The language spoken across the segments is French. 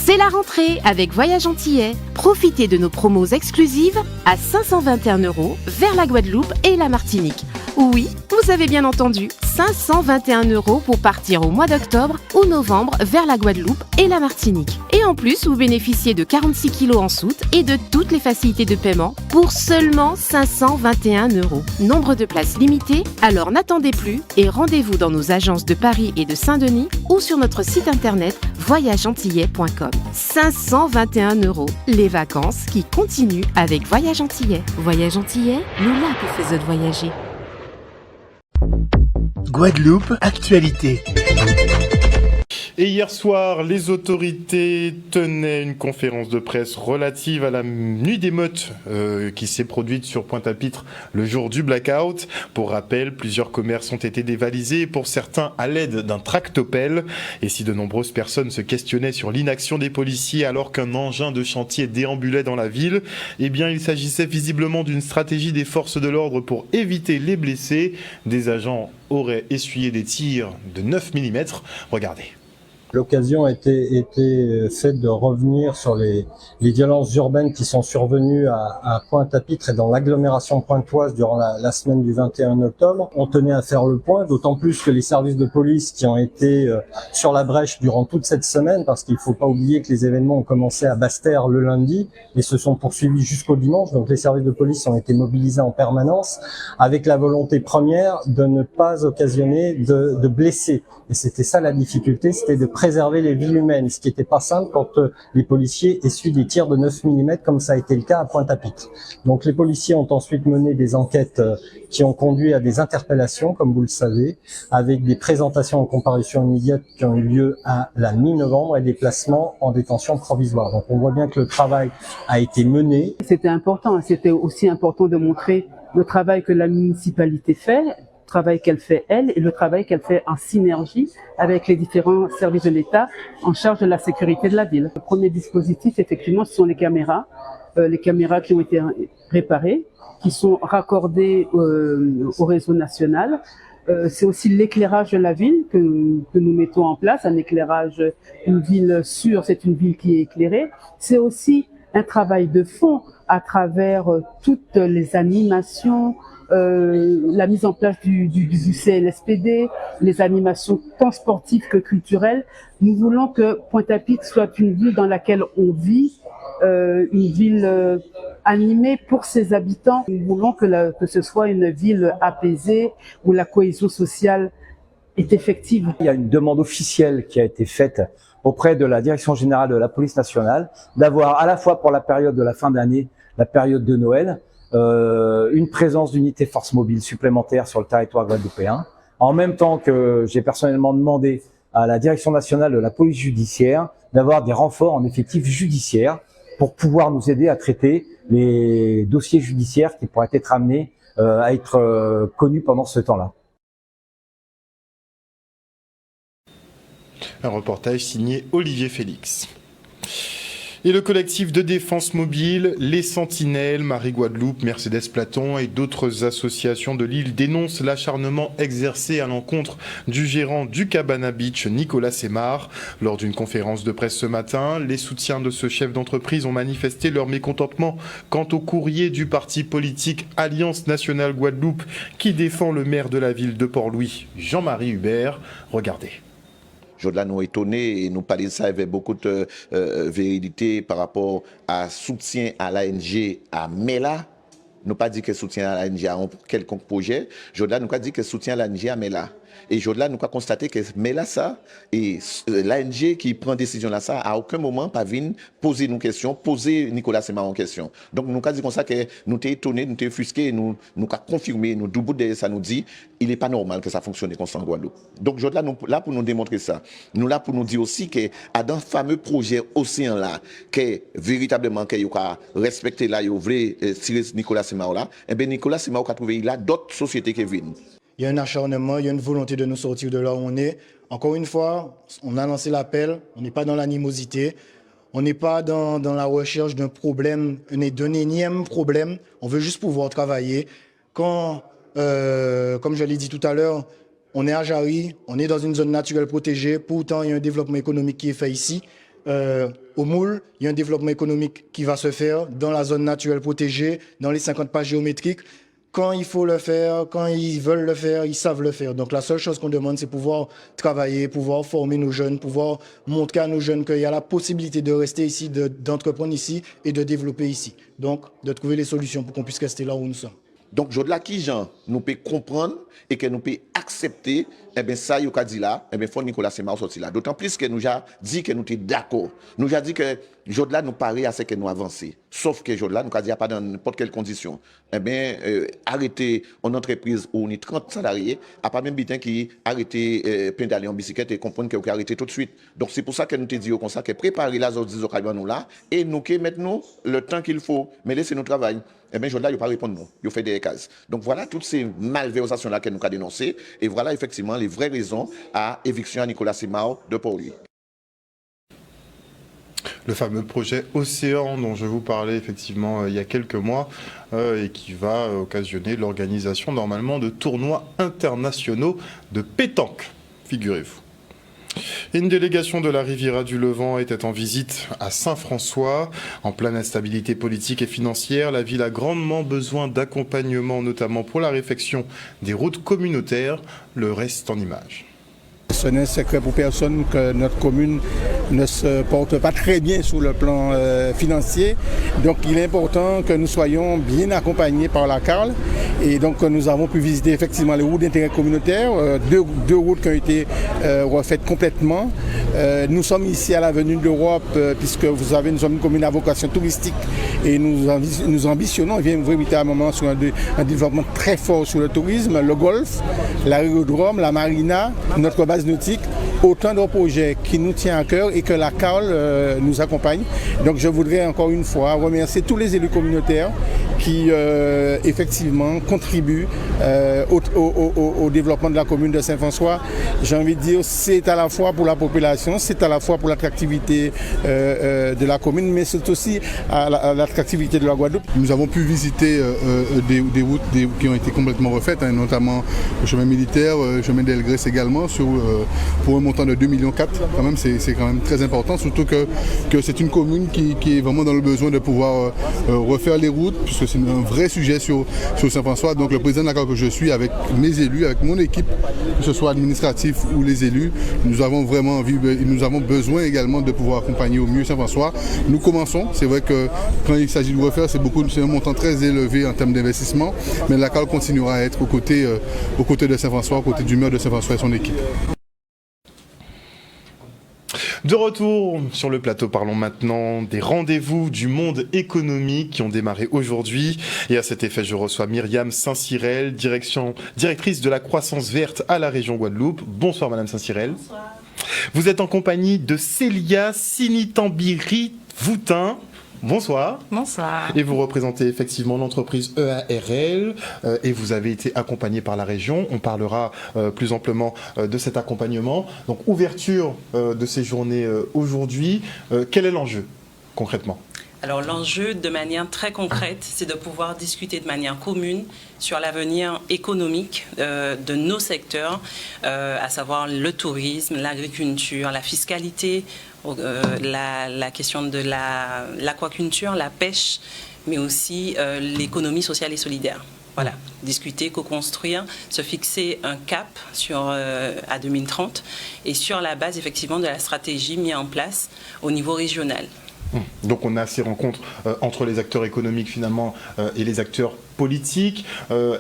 C'est la rentrée avec Voyage Antillais. Profitez de nos promos exclusives à 521 € vers la Guadeloupe et la Martinique. Oui, vous avez bien entendu, 521 € pour partir au mois d'octobre ou novembre vers la Guadeloupe et la Martinique. Et en plus, vous bénéficiez de 46 kg en soute et de toutes les facilités de paiement pour seulement 521 €. Nombre de places limitées, alors n'attendez plus et rendez-vous dans nos agences de Paris et de Saint-Denis ou sur notre site internet voyageantillais.com. 521 €, les vacances qui continuent avec Voyage Antillais. Voyage Antillais, le là qui fait voyager. Guadeloupe, actualité. Et hier soir, les autorités tenaient une conférence de presse relative à la nuit d'émeute qui s'est produite sur Pointe-à-Pitre le jour du blackout. Pour rappel, plusieurs commerces ont été dévalisés, pour certains à l'aide d'un tractopelle. Et si de nombreuses personnes se questionnaient sur l'inaction des policiers alors qu'un engin de chantier déambulait dans la ville, eh bien il s'agissait visiblement d'une stratégie des forces de l'ordre pour éviter les blessés. Des agents auraient essuyé des tirs de 9 mm. Regardez. L'occasion a été faite de revenir sur les violences urbaines qui sont survenues à Pointe-à-Pitre et dans l'agglomération pointoise durant la semaine du 21 octobre. On tenait à faire le point, d'autant plus que les services de police qui ont été sur la brèche durant toute cette semaine, parce qu'il ne faut pas oublier que les événements ont commencé à Basse-Terre le lundi et se sont poursuivis jusqu'au dimanche. Donc les services de police ont été mobilisés en permanence avec la volonté première de ne pas occasionner de blessés. Et c'était ça la difficulté, c'était de préserver les vies humaines, ce qui n'était pas simple quand les policiers essuient des tirs de 9 mm comme ça a été le cas à Pointe-à-Pitre. Donc les policiers ont ensuite mené des enquêtes qui ont conduit à des interpellations, comme vous le savez, avec des présentations en comparution immédiate qui ont eu lieu à la mi-novembre et des placements en détention provisoire. Donc on voit bien que le travail a été mené. C'était important, c'était aussi important de montrer le travail que la municipalité fait, le travail qu'elle fait elle et le travail qu'elle fait en synergie avec les différents services de l'État en charge de la sécurité de la ville. Le premier dispositif, effectivement, ce sont les caméras qui ont été réparées, qui sont raccordées au réseau national. C'est aussi l'éclairage de la ville que nous mettons en place, un éclairage, une ville sûre, c'est une ville qui est éclairée. C'est aussi un travail de fond à travers toutes les animations, la mise en place du CLSPD, les animations tant sportives que culturelles. Nous voulons que Pointe-à-Pitre soit une ville dans laquelle on vit, une ville animée pour ses habitants. Nous voulons que ce soit une ville apaisée où la cohésion sociale est effective. Il y a une demande officielle qui a été faite auprès de la Direction générale de la police nationale d'avoir à la fois pour la période de la fin d'année, la période de Noël, une présence d'unités forces mobiles supplémentaires sur le territoire guadeloupéen. En même temps que j'ai personnellement demandé à la Direction nationale de la police judiciaire d'avoir des renforts en effectifs judiciaires pour pouvoir nous aider à traiter les dossiers judiciaires qui pourraient être amenés à être connus pendant ce temps-là. Un reportage signé Olivier Félix. Et le collectif de défense mobile, les Sentinelles, Marie-Guadeloupe, Mercedes Platon et d'autres associations de l'île dénoncent l'acharnement exercé à l'encontre du gérant du Cabana Beach, Nicolas Semar. Lors d'une conférence de presse ce matin, les soutiens de ce chef d'entreprise ont manifesté leur mécontentement quant au courrier du parti politique Alliance Nationale Guadeloupe qui défend le maire de la ville de Port-Louis, Jean-Marie Hubert. Regardez. Jodelin nous étonnés et nous parler de ça avec beaucoup de vérité par rapport à soutien à l'ANG à Mela. Nous pas dit que soutien à l'ANG à un quelconque projet. Jodelin nous pas dit que soutien à l'ANG à Mela. Et Jodelin nous a constaté que Mela ça et l'ANG qui prend décision là ça à aucun moment pas vient poser nos questions, poser Nicolas Semar en question. Donc nous a dit comme ça que nous t'es étonnés, nous t'es offusqués, nous a confirmé, nous debout de ça nous dit il est pas normal que ça fonctionne comme ça en Guadeloupe. Donc Jodelin nous là pour nous démontrer ça. Nous là pour nous dire aussi que à dans fameux projet océan là que véritablement que yo ka respecter là yo voulait tirer Nicolas Semar là, et ben Nicolas Semar a trouvé là d'autres sociétés qui viennent. Il y a un acharnement, il y a une volonté de nous sortir de là où on est. Encore une fois, on a lancé l'appel, on n'est pas dans l'animosité, on n'est pas dans la recherche d'un problème, d'un énième problème. On veut juste pouvoir travailler. Quand, comme je l'ai dit tout à l'heure, on est à Jarry, on est dans une zone naturelle protégée, pourtant il y a un développement économique qui est fait ici. au Moule, il y a un développement économique qui va se faire dans la zone naturelle protégée, dans les 50 pas géométriques. Quand il faut le faire, quand ils veulent le faire, ils savent le faire. Donc la seule chose qu'on demande, c'est pouvoir travailler, pouvoir former nos jeunes, pouvoir montrer à nos jeunes qu'il y a la possibilité de rester ici, d'entreprendre ici et de développer ici. Donc de trouver les solutions pour qu'on puisse rester là où nous sommes. Donc, je qui gens nous peut comprendre et que nous peut accepter, eh bien, ça, il y a dit là, eh bien, faut Nicolas Semar sorti là. D'autant plus que nous a dit que nous sommes d'accord. Nous a dit que Jodla nous paraît à ce que nous avançons. Sauf que Jodla nous a dit pas dans n'importe quelle condition. Eh bien, arrêter une entreprise où on est 30 salariés, à pas même bitin qui arrêter plein d'aller en bicyclette et comprendre que vous arrêter tout de suite. Donc, c'est pour ça que nous te disons comme ça, que préparer la zone des nous là, et nous que maintenant le temps qu'il faut, mais laissez nous travailler. Eh bien, Jodla, il ne pas répondre non. Il fait des cases. Donc, voilà toutes ces malversations-là que nous avons dénoncées. Et voilà, effectivement, les vraies raisons à éviction à Nicolas Semar de Pauli. Le fameux projet Océan dont je vous parlais effectivement il y a quelques mois et qui va occasionner l'organisation normalement de tournois internationaux de pétanque, figurez-vous. Une délégation de la Riviera du Levant était en visite à Saint-François. En pleine instabilité politique et financière, la ville a grandement besoin d'accompagnement, notamment pour la réfection des routes communautaires. Le reste en images. Ce n'est secret pour personne que notre commune ne se porte pas très bien sur le plan financier. Donc il est important que nous soyons bien accompagnés par la CARL. Et donc nous avons pu visiter effectivement les routes d'intérêt communautaire, deux routes qui ont été refaites complètement. Nous sommes ici à l'avenue de l'Europe puisque vous savez, nous sommes une commune à vocation touristique et nous ambitionnons véritablement sur un développement très fort sur le tourisme, le golf, l'aérodrome, la marina, notre base nautique, autant de projets qui nous tiennent à cœur et que la CARL nous accompagne. Donc je voudrais encore une fois remercier tous les élus communautaires qui effectivement contribuent au développement de la commune de Saint-François. J'ai envie de dire, c'est à la fois pour la population, c'est à la fois pour l'attractivité de la commune, mais c'est aussi à l'attractivité de la Guadeloupe. Nous avons pu visiter des routes qui ont été complètement refaites, hein, notamment le chemin militaire, le chemin d'Elgrès également, pour un montant de 2,4 millions. Quand même, c'est quand même très important, surtout que c'est une commune qui est vraiment dans le besoin de pouvoir refaire les routes, puisque c'est un vrai sujet sur Saint-François. Donc le président de la CARL que je suis, avec mes élus, avec mon équipe, que ce soit administratif ou les élus, nous avons vraiment envie, nous avons besoin également de pouvoir accompagner au mieux Saint-François. Nous commençons, c'est vrai que quand il s'agit de refaire, c'est un montant très élevé en termes d'investissement, mais la CARL continuera à être aux côtés de Saint-François, aux côtés du maire de Saint-François et son équipe. De retour sur le plateau, parlons maintenant des rendez-vous du monde économique qui ont démarré aujourd'hui. Et à cet effet, je reçois Myriam Saint-Cyrel, directrice de la croissance verte à la région Guadeloupe. Bonsoir Madame Saint-Cyrel. Bonsoir. Vous êtes en compagnie de Célia Sinitambiri-Voutin. Bonsoir. Bonsoir. Et vous représentez effectivement l'entreprise EARL et vous avez été accompagné par la région. On parlera plus amplement de cet accompagnement. Donc ouverture de ces journées aujourd'hui. Quel est l'enjeu concrètement ? Alors l'enjeu de manière très concrète, c'est de pouvoir discuter de manière commune sur l'avenir économique de nos secteurs, à savoir le tourisme, l'agriculture, la fiscalité, la question de l'aquaculture, la pêche, mais aussi l'économie sociale et solidaire. Voilà, discuter, co-construire, se fixer un cap à 2030 et sur la base effectivement de la stratégie mise en place au niveau régional. Donc on a ces rencontres entre les acteurs économiques finalement et les acteurs politiques.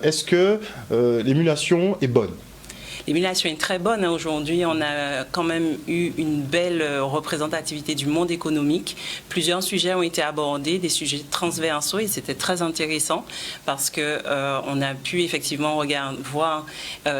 Est-ce que l'émulation est bonne ? L'émulation est très bonne. Aujourd'hui, on a quand même eu une belle représentativité du monde économique. Plusieurs sujets ont été abordés, des sujets transversaux, et c'était très intéressant parce qu'on a pu effectivement voir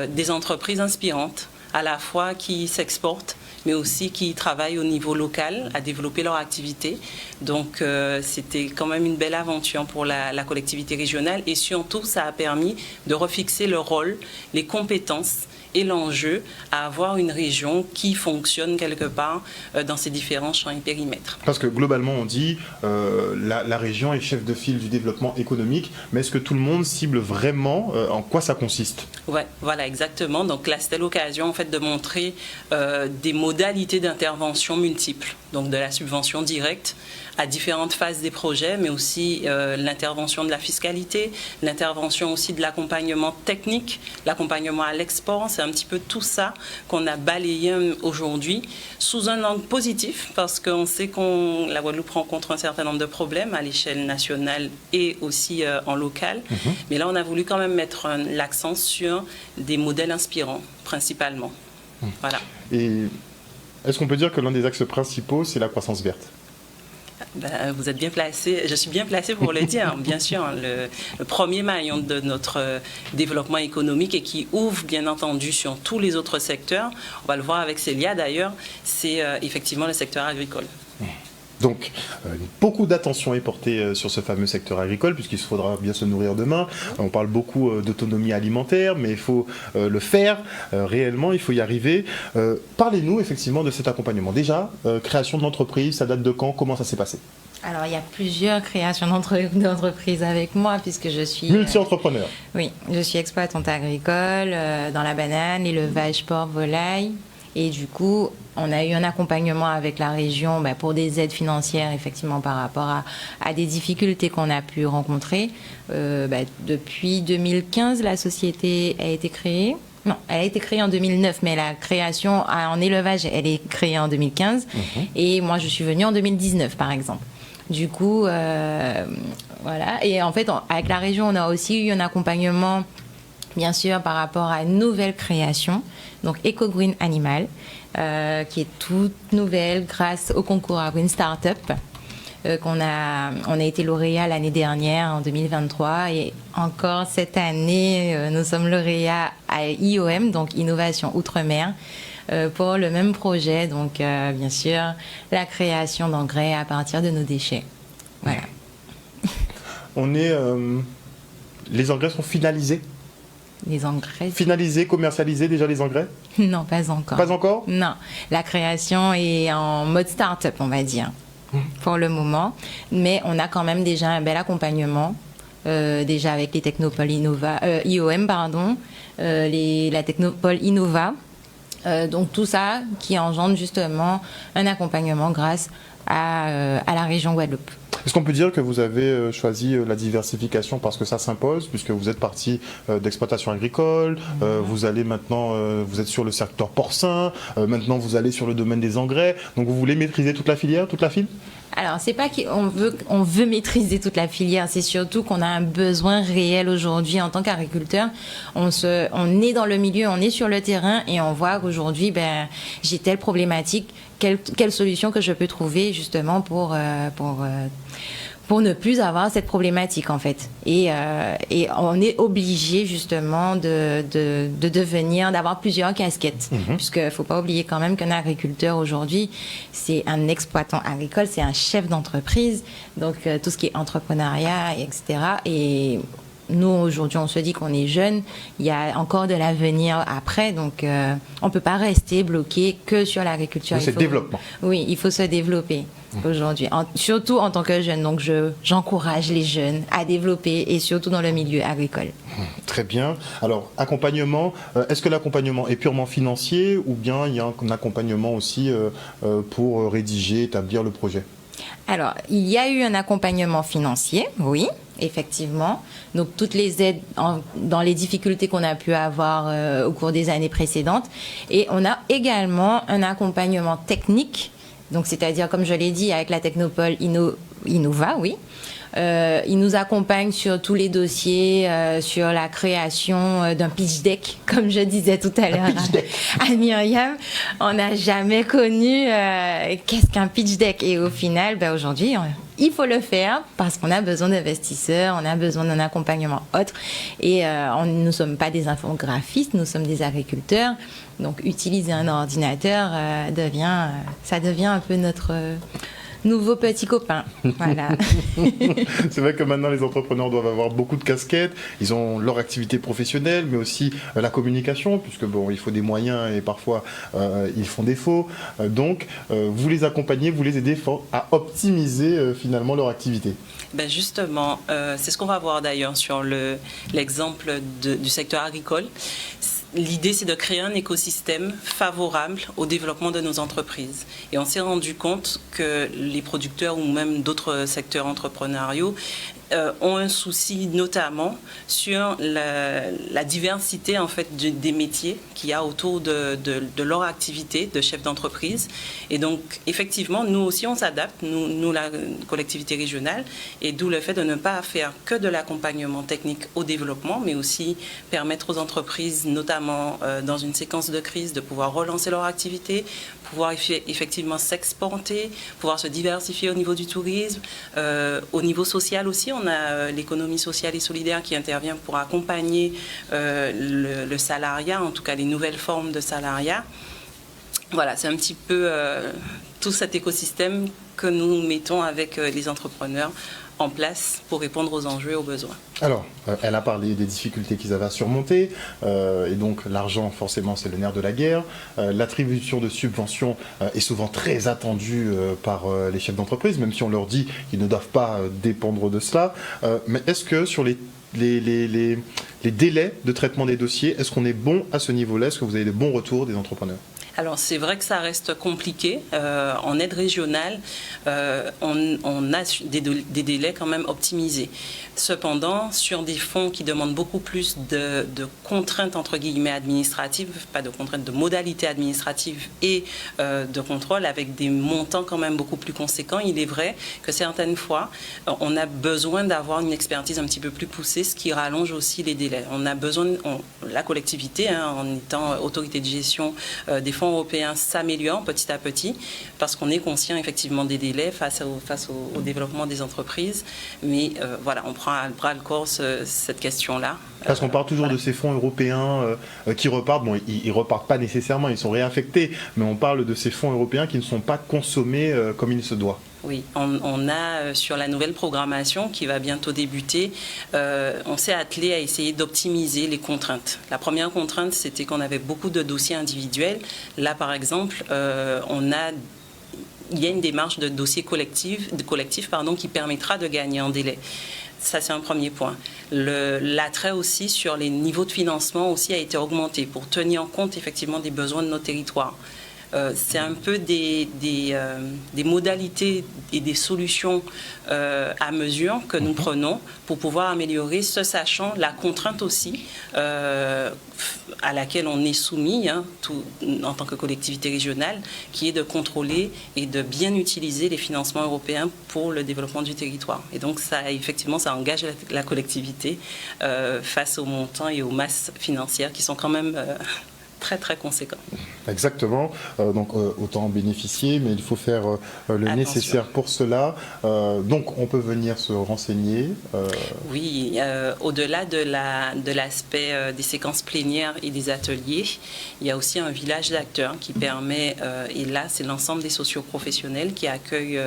des entreprises inspirantes, à la fois qui s'exportent, mais aussi qui travaillent au niveau local à développer leur activité. Donc c'était quand même une belle aventure pour la collectivité régionale et surtout ça a permis de refixer le rôle, les compétences et l'enjeu à avoir une région qui fonctionne quelque part dans ces différents champs et périmètres. Parce que globalement, on dit la région est chef de file du développement économique, mais est-ce que tout le monde cible vraiment en quoi ça consiste? Ouais, voilà, exactement. Donc là, c'était l'occasion en fait de montrer des modalités d'intervention multiples. Donc de la subvention directe à différentes phases des projets, mais aussi l'intervention de la fiscalité, l'intervention aussi de l'accompagnement technique, l'accompagnement à l'export. C'est un petit peu tout ça qu'on a balayé aujourd'hui sous un angle positif, parce qu'on sait que la Guadeloupe rencontre un certain nombre de problèmes à l'échelle nationale et aussi en local. Mais là, on a voulu quand même mettre l'accent sur des modèles inspirants, principalement. Voilà. Et est-ce qu'on peut dire que l'un des axes principaux, c'est la croissance verte? Ben, vous êtes bien placé, je suis bien placée pour le dire, bien sûr. Le premier maillon de notre développement économique et qui ouvre bien entendu sur tous les autres secteurs, on va le voir avec Célia d'ailleurs, c'est effectivement le secteur agricole. Donc, beaucoup d'attention est portée sur ce fameux secteur agricole, puisqu'il faudra bien se nourrir demain. On parle beaucoup d'autonomie alimentaire, mais il faut le faire réellement, il faut y arriver. Parlez-nous effectivement de cet accompagnement. Déjà, création de l'entreprise, ça date de quand? Comment ça s'est passé? Alors, il y a plusieurs créations d'entreprises avec moi, puisque je suis... Multi-entrepreneur. Oui, je suis exploitante agricole dans la banane, l'élevage, porc, volaille. Et du coup, on a eu un accompagnement avec la région pour des aides financières, effectivement, par rapport à des difficultés qu'on a pu rencontrer. Depuis 2015, la société a été créée. Non, elle a été créée en 2009, mais la création en élevage, elle est créée en 2015. Et moi, je suis venue en 2019, par exemple. Du coup, voilà. Et en fait, avec la région, on a aussi eu un accompagnement, bien sûr, par rapport à une nouvelle création, donc EcoGreen Animal, qui est toute nouvelle grâce au concours à Green Startup. On a été lauréat l'année dernière, en 2023, et encore cette année, nous sommes lauréats à IOM, donc Innovation Outre-mer, pour le même projet, donc bien sûr, la création d'engrais à partir de nos déchets. Voilà. Les engrais sont finalisés? Les engrais. Finalisés, commercialisés déjà les engrais? Non, pas encore. Pas encore? Non, la création est en mode start-up, on va dire, pour le moment. Mais on a quand même déjà un bel accompagnement, déjà avec les Technopoles IOM, la Technopole Innova. Donc tout ça qui engendre justement un accompagnement grâce à la région Guadeloupe. Est-ce qu'on peut dire que vous avez choisi la diversification parce que ça s'impose, puisque vous êtes parti d'exploitation agricole, vous allez maintenant, vous êtes sur le secteur porcin, maintenant vous allez sur le domaine des engrais, donc vous voulez maîtriser toute la filière, toute la file? Alors, c'est pas qu'on veut maîtriser toute la filière, c'est surtout qu'on a un besoin réel aujourd'hui en tant qu'agriculteur. On est dans le milieu, on est sur le terrain et on voit qu'aujourd'hui, j'ai telle problématique, quelle solution que je peux trouver justement pour ne plus avoir cette problématique en fait. Et on est obligé justement d'avoir plusieurs casquettes. Puisqu'il ne faut pas oublier quand même qu'un agriculteur aujourd'hui, c'est un exploitant agricole, c'est un chef d'entreprise, donc tout ce qui est entrepreneuriat, etc. Et nous, aujourd'hui, on se dit qu'on est jeunes, il y a encore de l'avenir après, donc on ne peut pas rester bloqué que sur l'agriculture. C'est le développement. Oui, il faut se développer aujourd'hui, surtout en tant que jeune. Donc j'encourage les jeunes à développer et surtout dans le milieu agricole. Très bien. Alors, accompagnement, est-ce que l'accompagnement est purement financier ou bien il y a un accompagnement aussi pour rédiger, établir le projet? Alors, il y a eu un accompagnement financier, oui, effectivement. Donc, toutes les aides dans les difficultés qu'on a pu avoir au cours des années précédentes. Et on a également un accompagnement technique. Donc, c'est-à-dire, comme je l'ai dit, avec la Technopole Innova, oui. Il nous accompagne sur tous les dossiers, sur la création d'un pitch deck, comme je disais tout à l'heure à Myriam. On n'a jamais connu qu'est-ce qu'un pitch deck. Et au final, aujourd'hui, il faut le faire parce qu'on a besoin d'investisseurs, on a besoin d'un accompagnement autre. Et nous ne sommes pas des infographistes, nous sommes des agriculteurs. Donc, utiliser un ordinateur, ça devient un peu nouveaux petits copains. Voilà. C'est vrai que maintenant les entrepreneurs doivent avoir beaucoup de casquettes. Ils ont leur activité professionnelle, mais aussi la communication, puisque bon, il faut des moyens et parfois ils font défaut. Donc, vous les accompagnez, vous les aidez à optimiser finalement leur activité. Ben justement, c'est ce qu'on va voir d'ailleurs sur l'exemple du secteur agricole. L'idée, c'est de créer un écosystème favorable au développement de nos entreprises. Et on s'est rendu compte que les producteurs ou même d'autres secteurs entrepreneuriaux ont un souci notamment sur la diversité en fait des métiers qu'il y a autour de leur activité de chef d'entreprise. Et donc effectivement, nous aussi on s'adapte, nous la collectivité régionale, et d'où le fait de ne pas faire que de l'accompagnement technique au développement, mais aussi permettre aux entreprises, notamment dans une séquence de crise, de pouvoir relancer leur activité, pouvoir effectivement s'exporter, pouvoir se diversifier au niveau du tourisme, au niveau social aussi. On a l'économie sociale et solidaire qui intervient pour accompagner le salariat, en tout cas les nouvelles formes de salariat. Voilà, c'est un petit peu tout cet écosystème que nous mettons avec les entrepreneurs en place pour répondre aux enjeux et aux besoins. Alors, elle a parlé des difficultés qu'ils avaient à surmonter, et donc l'argent, forcément, c'est le nerf de la guerre. L'attribution de subventions est souvent très attendue par les chefs d'entreprise, même si on leur dit qu'ils ne doivent pas dépendre de cela. Mais est-ce que sur les délais de traitement des dossiers, est-ce qu'on est bon à ce niveau-là? Est-ce que vous avez des bons retours des entrepreneurs? Alors c'est vrai que ça reste compliqué. En aide régionale, on a des délais quand même optimisés. Cependant, sur des fonds qui demandent beaucoup plus de contraintes entre guillemets administratives, pas de contraintes, de modalités administratives et de contrôle, avec des montants quand même beaucoup plus conséquents, il est vrai que certaines fois, on a besoin d'avoir une expertise un petit peu plus poussée, ce qui rallonge aussi les délais. On a besoin, la collectivité, en étant autorité de gestion des fonds européens, s'améliore petit à petit, parce qu'on est conscient effectivement des délais face au développement des entreprises. Mais voilà, on prend à bras le corps cette question-là. Parce qu'on parle toujours de ces fonds européens qui repartent. Bon, ils repartent pas nécessairement, ils sont réaffectés, mais on parle de ces fonds européens qui ne sont pas consommés comme il se doit. Oui, on a sur la nouvelle programmation qui va bientôt débuter, on s'est attelé à essayer d'optimiser les contraintes. La première contrainte, c'était qu'on avait beaucoup de dossiers individuels. Là, par exemple, il y a une démarche de dossier collectif qui permettra de gagner en délai. Ça, c'est un premier point. L'attrait aussi sur les niveaux de financement aussi a été augmenté pour tenir compte effectivement des besoins de nos territoires. C'est un peu des modalités et des solutions à mesure que nous prenons pour pouvoir améliorer, ce sachant la contrainte aussi à laquelle on est soumis en tant que collectivité régionale, qui est de contrôler et de bien utiliser les financements européens pour le développement du territoire. Et donc ça, effectivement, ça engage la collectivité face aux montants et aux masses financières qui sont quand même très très conséquent. Exactement, donc autant en bénéficier, mais il faut faire le nécessaire pour cela. Donc on peut venir se renseigner. Oui, au-delà de l'aspect des séquences plénières et des ateliers, il y a aussi un village d'acteurs qui permet, et là c'est l'ensemble des socioprofessionnels qui accueillent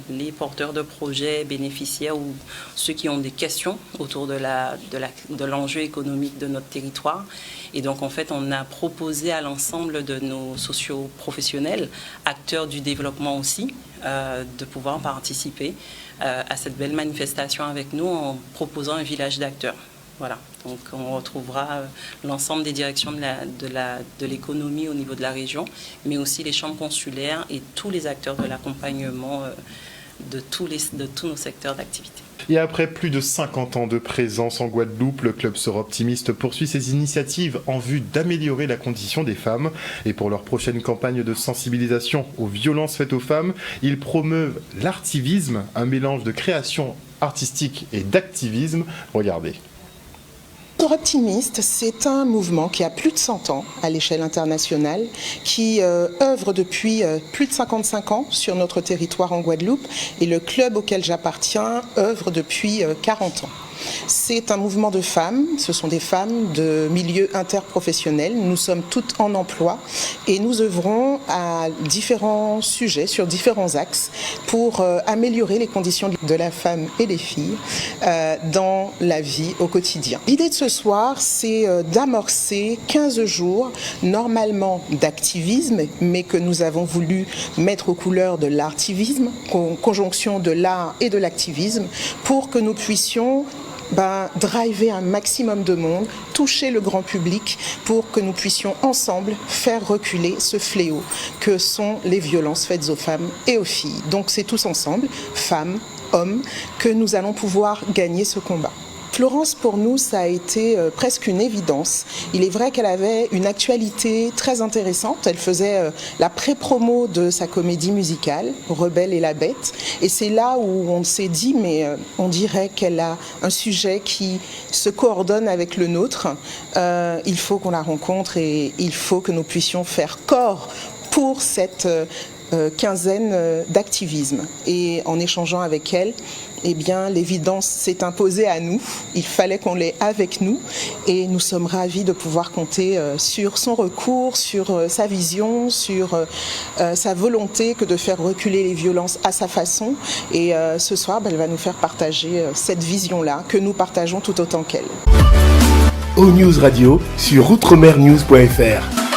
les porteurs de projets, bénéficiaires ou ceux qui ont des questions autour de l'enjeu économique de notre territoire. Et donc en fait on a proposé à l'ensemble de nos socioprofessionnels, acteurs du développement aussi, de pouvoir participer à cette belle manifestation avec nous en proposant un village d'acteurs. Voilà, donc on retrouvera l'ensemble des directions de l'économie au niveau de la région, mais aussi les chambres consulaires et tous les acteurs de l'accompagnement de tous nos secteurs d'activité. Et après plus de 50 ans de présence en Guadeloupe, le Club Sera Optimiste poursuit ses initiatives en vue d'améliorer la condition des femmes. Et pour leur prochaine campagne de sensibilisation aux violences faites aux femmes, ils promeuvent l'artivisme, un mélange de création artistique et d'activisme. Regardez. Sera Optimiste, c'est un mouvement qui a plus de 100 ans à l'échelle internationale, qui œuvre depuis plus de 55 ans sur notre territoire en Guadeloupe, et le club auquel j'appartiens œuvre depuis 40 ans. C'est un mouvement de femmes, ce sont des femmes de milieux interprofessionnels. Nous sommes toutes en emploi et nous œuvrons à différents sujets, sur différents axes, pour améliorer les conditions de la femme et des filles dans la vie au quotidien. L'idée de ce soir, c'est d'amorcer 15 jours, normalement d'activisme, mais que nous avons voulu mettre aux couleurs de l'artivisme, conjonction de l'art et de l'activisme, pour que nous puissions driver un maximum de monde, toucher le grand public pour que nous puissions ensemble faire reculer ce fléau que sont les violences faites aux femmes et aux filles. Donc c'est tous ensemble, femmes, hommes, que nous allons pouvoir gagner ce combat. Florence, pour nous, ça a été presque une évidence. Il est vrai qu'elle avait une actualité très intéressante. Elle faisait la pré-promo de sa comédie musicale, Rebelle et la Bête. Et c'est là où on s'est dit, mais on dirait qu'elle a un sujet qui se coordonne avec le nôtre. Il faut qu'on la rencontre et il faut que nous puissions faire corps pour cette quinzaine d'activisme. Et en échangeant avec elle, eh bien, l'évidence s'est imposée à nous. Il fallait qu'on l'ait avec nous et nous sommes ravis de pouvoir compter sur son recours, sur sa vision, sur sa volonté que de faire reculer les violences à sa façon. Et ce soir, elle va nous faire partager cette vision-là que nous partageons tout autant qu'elle. O-News Radio sur outremernews.fr.